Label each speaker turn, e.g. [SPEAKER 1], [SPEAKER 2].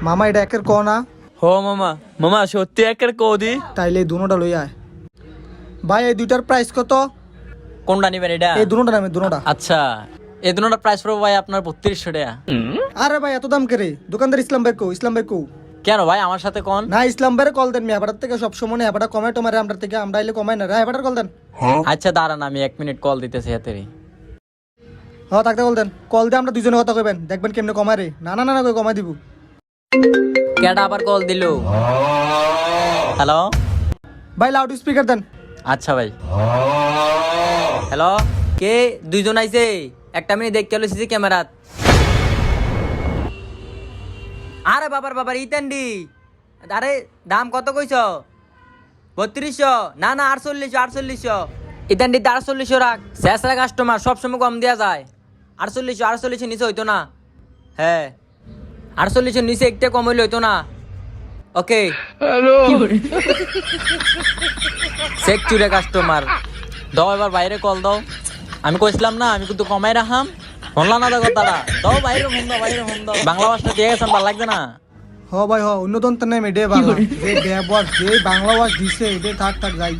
[SPEAKER 1] মামা এটা একের ক না?
[SPEAKER 2] হো মামা, মামা সত্যি একের কৌদি।
[SPEAKER 1] তাইলে এই দুটোটা লই আয়। ভাই এই দুইটার প্রাইস কত?
[SPEAKER 2] কোনটা নিবেন এটা?
[SPEAKER 1] এই দুটোটা নামে দুটোটা।
[SPEAKER 2] আচ্ছা, এই দুটোটা প্রাইস পড়বে ভাই আপনার 3200 টাকা।
[SPEAKER 1] আরে ভাই এত দাম করে? দোকানদার ইসলাম ভাই কো, ইসলাম ভাই কো।
[SPEAKER 2] কেন ভাই আমার সাথে কোন?
[SPEAKER 1] না ইসলাম ভাইরে কল দেন, মিয়া বাটার থেকে সব সময় এবারটা কমায় টমারে আমরা থেকে, আমরা আইলে কমাই না রে, এবারটার কল দেন।
[SPEAKER 2] আচ্ছা দাঁড়ান, আমি 1 মিনিট কল দিতেছি হাতেরই।
[SPEAKER 1] হ্যাঁ থাকতে কল দেন, কল দিয়ে আমরা দুজনে কথা কইবেন, দেখবেন কেমনে কমায় রে। না না না না কই কমাই দিব।
[SPEAKER 2] কেডা আবার কল দিলো? হ্যালো,
[SPEAKER 1] ভাই লাউড স্পিকার দেন।
[SPEAKER 2] আচ্ছা ভাই। হ্যালো, কে? দুইজন আইছে, একটা মিনিট দেখতে হলো সিসি ক্যামেরাত। আরে বাবার ইতেন্ডি, আরে দাম কত কইছ? 3200? না না 4800। ইতেন্ডি 4800 রাখ, শেষরা কাস্টমার সবসময় কম দেওয়া যায়। 4800 নিচে হইতো না। হ্যাঁ 4800 নিচে একটা কম হইলে হইতো না। ওকে হ্যালো, চেক চুরে কাস্টমার দাও, এবার বাইরে কল দাও। আমি কইছিলাম না আমি কিন্তু কমাই রাখাম, শুনলাম না তো কথাটা। দাও বাইরে ফোন দাও, বাইরে ফোন দাও। বাংলা ভাষা দিয়ে গেছেন, ভালো লাগছে না?
[SPEAKER 1] হ ভাই হ, অন্য দন্ত নেই মেডে বাংলা যে ব্যবহার যে বাংলা ওয়াজ দিছে এটা থাক থাক যাই।